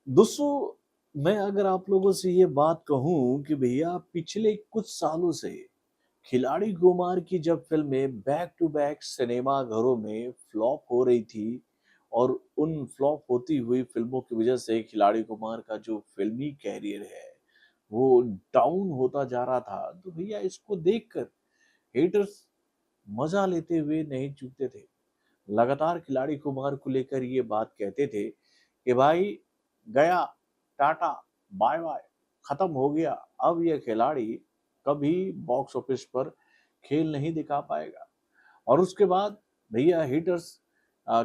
दोस्तों, मैं अगर आप लोगों से ये बात कहूँ कि भैया पिछले कुछ सालों से खिलाड़ी कुमार की जब फ़िल्में बैक टू बैक सिनेमा घरों में फ्लॉप हो रही थी और उन फ्लॉप होती हुई फ़िल्मों की वज़ह से खिलाड़ी कुमार का जो फ़िल्मी करियर है, वो डाउन होता जा रहा था। तो भैया इसको देखकर हेटर्स मज़ा लेते हुए नहीं चूकते थे। लगातार खिलाड़ी कुमार को लेकर ये बात कहते थे कि भाई गया, टाटा, बाय बाय, खत्म हो गया। अब ये खिलाड़ी कभी बॉक्स ऑफिस पर खेल नहीं दिखा पाएगा। और उसके बाद भैया हिटर्स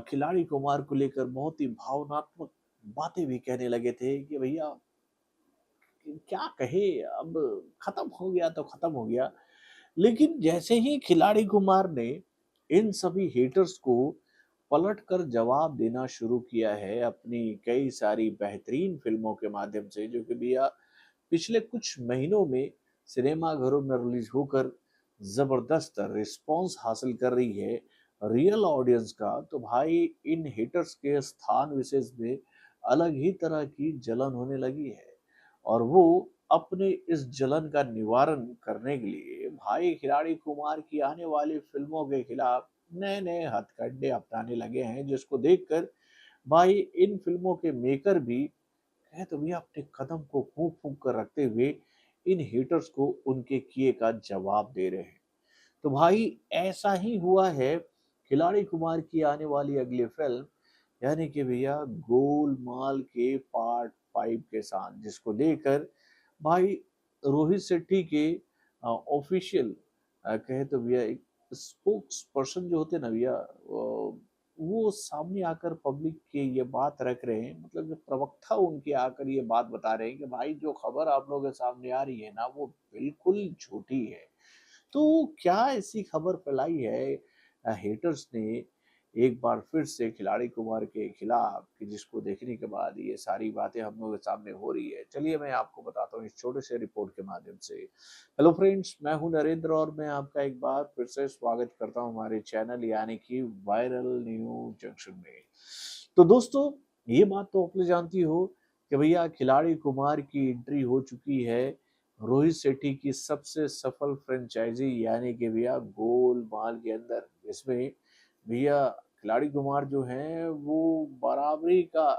खिलाड़ी कुमार को लेकर बहुत ही भावनात्मक बातें भी कहने लगे थे कि भैया क्या कहे, अब खत्म हो गया तो खत्म हो गया। लेकिन जैसे ही खिलाड़ी कुमार ने इन सभी हेटर्स को पलट कर जवाब देना शुरू किया है अपनी कई सारी बेहतरीन फिल्मों के माध्यम से, जो कि भैया पिछले कुछ महीनों में सिनेमा घरों में रिलीज होकर जबरदस्त रिस्पांस हासिल कर रही है रियल ऑडियंस का, तो भाई इन हेटर्स के स्थान विशेष में अलग ही तरह की जलन होने लगी है। और वो अपने इस जलन का निवारण करने के लिए भाई खिलाड़ी कुमार की आने वाली फिल्मों के खिलाफ नए नए हथकंडे अपनाने लगे हैं, जिसको देखकर भाई इन फिल्मों के मेकर भी कहे तो भैया अपने कदम को फूंक फूंक कर रखते हुए इन हेटर्स को उनके किए का जवाब दे रहे हैं। तो भाई ऐसा ही हुआ है खिलाड़ी कुमार की आने वाली अगली फिल्म, यानी कि भैया गोलमाल के पार्ट 5 के साथ, जिसको लेकर भाई रोहित शेट्टी के ऑफिशियल कहे तो भैया एक स्पोक्स पर्सन जो होते हैं ना भैया, वो सामने आकर पब्लिक के ये बात रख रहे हैं, मतलब जो प्रवक्ता उनके आकर ये बात बता रहे हैं कि भाई जो खबर आप लोगों के सामने आ रही है ना, वो बिल्कुल झूठी है। तो क्या ऐसी खबर फैलाई है हेटर्स ने एक बार फिर से खिलाड़ी कुमार के खिलाफ, कि जिसको देखने के बाद ये सारी बातें हम लोगों के सामने हो रही है। चलिए मैं आपको बताता हूँ इस छोटे से रिपोर्ट के माध्यम से। हेलो फ्रेंड्स, मैं हूँ नरेंद्र और मैं आपका एक बार फिर से स्वागत करता हूँ हमारे चैनल यानी कि वायरल न्यूज जंक्शन में। तो दोस्तों, ये बात तो आप लोग जानती हो कि भैया खिलाड़ी कुमार की एंट्री हो चुकी है रोहित शेट्टी की सबसे सफल फ्रेंचाइजी यानी कि भैया गोलमाल के अंदर। इसमें भैया खिलाड़ी कुमार जो हैं वो बराबरी का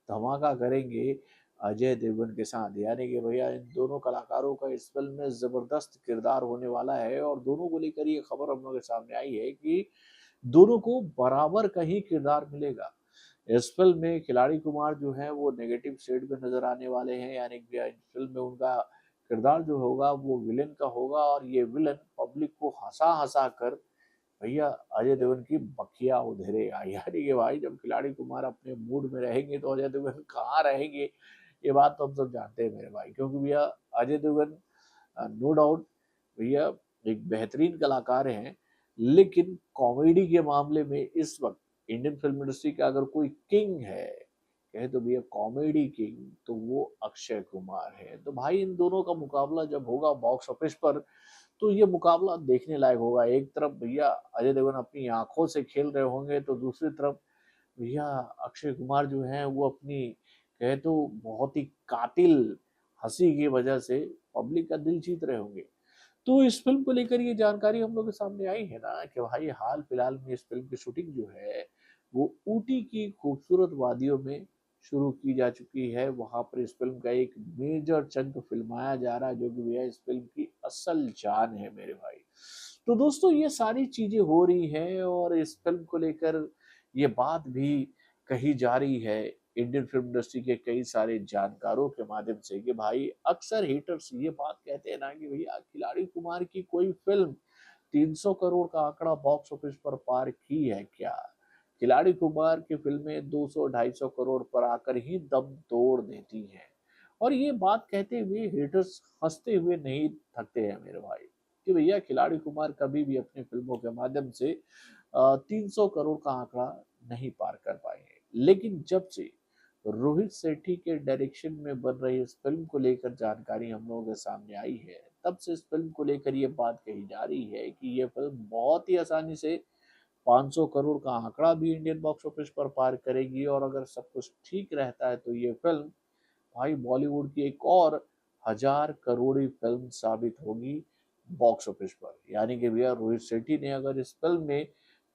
धमाका करेंगे अजय देवगन के साथ, यानी कि भैया इन दोनों कलाकारों का इस फिल्म में जबरदस्त किरदार होने वाला है। और दोनों को लेकर ये खबर हम लोग के सामने आई है कि दोनों को बराबर का ही किरदार मिलेगा। इस फिल्म में खिलाड़ी कुमार जो है वो नेगेटिव शेड में नजर आने वाले हैं, यानी कि इस फिल्म में उनका किरदार जो होगा वो विलेन का होगा। और ये विलेन पब्लिक को हंसा हंसा कर भैया अजय देवगन की बखिया उधेड़ेगा। यानी कि भाई जब खिलाड़ी कुमार अपने मूड में रहेंगे तो अजय देवगन कहाँ रहेंगे, ये बात तो हम सब जानते हैं मेरे भाई। क्योंकि भैया अजय देवगन नो डाउट भैया एक बेहतरीन कलाकार हैं, लेकिन कॉमेडी के मामले में इस वक्त इंडियन फिल्म इंडस्ट्री का अगर कोई किंग है, कहे तो भैया कॉमेडी किंग, तो वो अक्षय कुमार है। तो भाई इन दोनों का मुकाबला जब होगा बॉक्स ऑफिस पर, तो ये मुकाबला देखने लायक होगा। एक तरफ भैया अजय देवगन अपनी आंखों से खेल रहे होंगे, तो दूसरी तरफ भैया अक्षय कुमार जो हैं वो अपनी कहे तो बहुत ही कातिल हंसी की वजह से पब्लिक का दिल जीत रहे होंगे। तो इस फिल्म को लेकर ये जानकारी हम लोग के सामने आई है ना कि भाई हाल फिलहाल में इस फिल्म की शूटिंग जो है वो ऊटी की खूबसूरत वादियों में शुरू की जा चुकी है। वहां पर इस फिल्म का एक मेजर चंक फिल्माया जा रहा है, जो कि भैया इस फिल्म की असल जान है मेरे भाई। तो दोस्तों, ये सारी चीजें हो रही हैं और इस फिल्म को लेकर ये बात भी कही जा रही है इंडियन फिल्म इंडस्ट्री के कई सारे जानकारों के माध्यम से कि भाई अक्सर हेटर्स ये बात कहते हैं ना कि भैया खिलाड़ी कुमार की कोई फिल्म 300 करोड़ का आंकड़ा बॉक्स ऑफिस पर पार की है क्या? खिलाड़ी कुमार की फिल्में 200-250 करोड़ पर आकर ही दम तोड़ देती हैं। और ये बात कहते हुए हेटर्स हंसते हुए नहीं थकते हैं मेरे भाई, कि भैया खिलाड़ी कुमार कभी भी अपनी फिल्मों के माध्यम से 300 करोड़ का आंकड़ा नहीं पार कर पाए हैं। लेकिन जब से रोहित शेट्टी के डायरेक्शन में बन रही इस फिल्म को लेकर जानकारी हम लोगों के सामने आई है, तब से इस फिल्म को लेकर ये बात कही जा रही है कि ये फिल्म बहुत ही आसानी से 500 करोड़ का आंकड़ा भी इंडियन बॉक्स ऑफिस पर पार करेगी और अगर सब कुछ ठीक रहता है तो ये फिल्म भाई बॉलीवुड की एक और 1000 करोड़ी फिल्म साबित होगी बॉक्स ऑफिस पर। यानी कि भैया रोहित शेट्टी ने अगर इस फिल्म में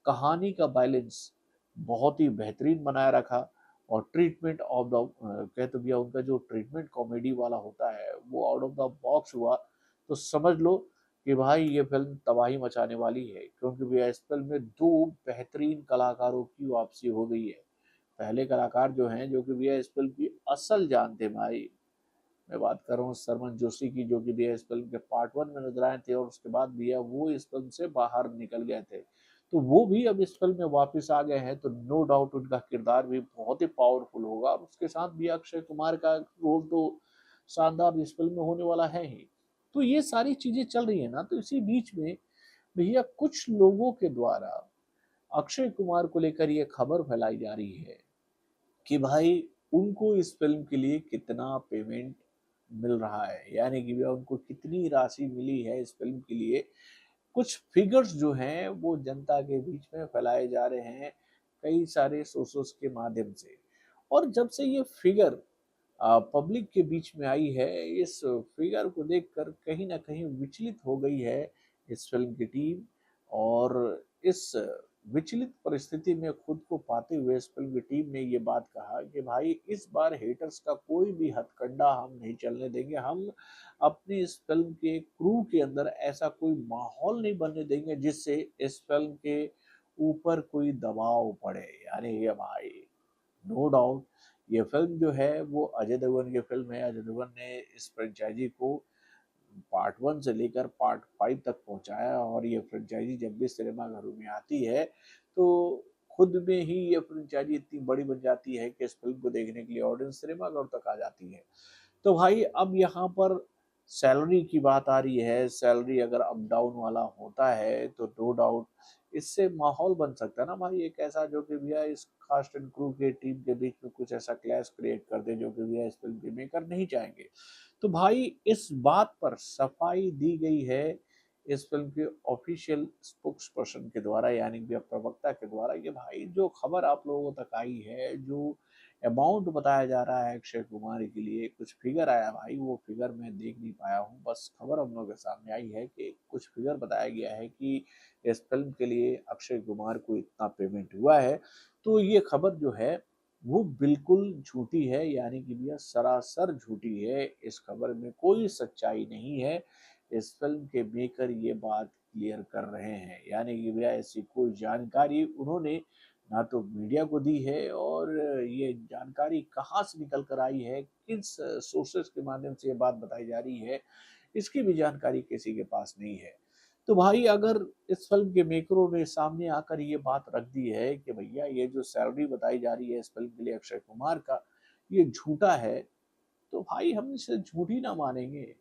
कहानी का बैलेंस बहुत ही बेहतरीन बनाए रखा और ट्रीटमेंट ऑफ द कह तो भैया उनका जो ट्रीटमेंट कॉमेडी वाला होता है वो आउट ऑफ द बॉक्स हुआ, तो समझ लो कि भाई ये फिल्म तबाही मचाने वाली है, क्योंकि भैया इस फिल्म में दो बेहतरीन कलाकारों की वापसी हो गई है। पहले कलाकार जो हैं जो कि भैया इस फिल्म की असल जान थे भाई, मैं बात कर रहा हूँ सरमन जोशी की, जो कि भैया इस फिल्म के पार्ट 1 में नजर आए थे और उसके बाद भैया वो इस फिल्म से बाहर निकल गए थे, तो वो भी अब इस फिल्म में वापस आ गए हैं, तो नो डाउट उनका किरदार भी बहुत ही पावरफुल होगा और उसके साथ भी अक्षय कुमार का रोल तो शानदार इस फिल्म में होने वाला है ही। तो ये सारी चीजें चल रही है ना, तो इसी बीच में भैया कुछ लोगों के द्वारा अक्षय कुमार को लेकर ये खबर फैलाई जा रही है कि भाई उनको इस फिल्म के लिए कितना पेमेंट मिल रहा है, यानी कि भैया उनको कितनी राशि मिली है इस फिल्म के लिए। कुछ फिगर्स जो हैं वो जनता के बीच में फैलाए जा रहे हैं कई सारे सोर्सेस के माध्यम से, और जब से ये फिगर पब्लिक के बीच में आई है, इस फिगर को देखकर कहीं ना कहीं विचलित हो गई है इस फिल्म की टीम, और इस विचलित परिस्थिति में खुद को पाते हुए इस फिल्म की टीम ने ये बात कहा कि भाई इस बार हेटर्स का कोई भी हथकंडा हम नहीं चलने देंगे, हम अपनी इस फिल्म के क्रू के अंदर ऐसा कोई माहौल नहीं बनने देंगे जिससे इस फिल्म के ऊपर कोई दबाव पड़े। यानी ये भाई नो डाउट ये फिल्म जो है वो अजय देवगन की फिल्म है। अजय देवगन ने इस फ्रेंचाइजी को पार्ट 1 से लेकर पार्ट 5 तक पहुंचाया और ये फ्रेंचाइजी जब भी सिनेमा घरों में आती है तो खुद में ही ये फ्रेंचाइजी इतनी बड़ी बन जाती है कि इस फिल्म को देखने के लिए ऑडियंस सिनेमा घर तक आ जाती है। तो भाई अब यहाँ पर सैलरी की बात आ रही है, सैलरी अगर अप डाउन वाला होता है तो नो डाउट इससे माहौल बन सकता है ना भाई एक ऐसा, जो कि भैया इस कास्ट एंड क्रू के टीम के बीच में कुछ ऐसा क्लैश क्रिएट कर दे जो कि भैया इस फिल्म के मेकर नहीं चाहेंगे। तो भाई इस बात पर सफाई दी गई है इस फिल्म के ऑफिशियल स्पोक्स पर्सन के द्वारा, यानी कि प्रवक्ता के द्वारा, कि भाई जो खबर आप लोगों तक आई है, जो अमाउंट बताया जा रहा है अक्षय कुमार के लिए, कुछ फिगर आया भाई, वो फिगर मैं देख नहीं पाया हूँ, बस खबर हम लोग के सामने आई है कि कुछ फिगर बताया गया है कि इस फिल्म के लिए अक्षय कुमार को इतना पेमेंट हुआ है। तो ये खबर जो है वो बिल्कुल झूठी है, यानी कि भैया सरासर झूठी है, इस खबर में कोई सच्चाई नहीं है। इस फिल्म के मेकर ये बात क्लियर कर रहे हैं, यानी कि भैया ऐसी कोई जानकारी उन्होंने ना तो मीडिया को दी है, और ये जानकारी कहाँ से निकल कर आई है, किस सोर्सेस के माध्यम से ये बात बताई जा रही है, इसकी भी जानकारी किसी के पास नहीं है। तो भाई अगर इस फिल्म के मेकरों ने सामने आकर ये बात रख दी है कि भैया ये जो सैलरी बताई जा रही है इस फिल्म के लिए अक्षय कुमार का, ये झूठा है, तो भाई हम इसे झूठी ना मानेंगे।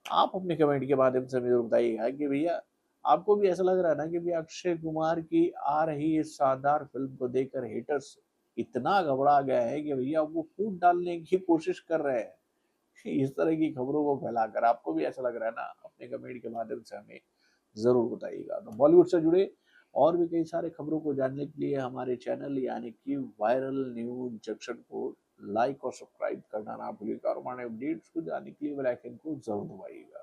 आप अपने कमेंट के माध्यम से मुझे बताइएगा कि भैया आपको भी ऐसा लग रहा है ना कि भैया अक्षय कुमार की आ रही इस शानदार फिल्म को देखकर हेटर्स इतना घबरा गया है कि भैया वो फूट डालने की कोशिश कर रहे हैं इस तरह की खबरों को फैलाकर। आपको भी ऐसा लग रहा है ना? अपने कमेंट के माध्यम से हमें जरूर बताइएगा। तो बॉलीवुड से जुड़े और भी कई सारे खबरों को जानने के लिए हमारे चैनल यानी कि वायरल न्यूज जंक्शन को लाइक और सब्सक्राइब करना ना भूलिएगा और हमारे अपडेट्स को जानने के लिए बेल आइकन को जरूर दबाइएगा।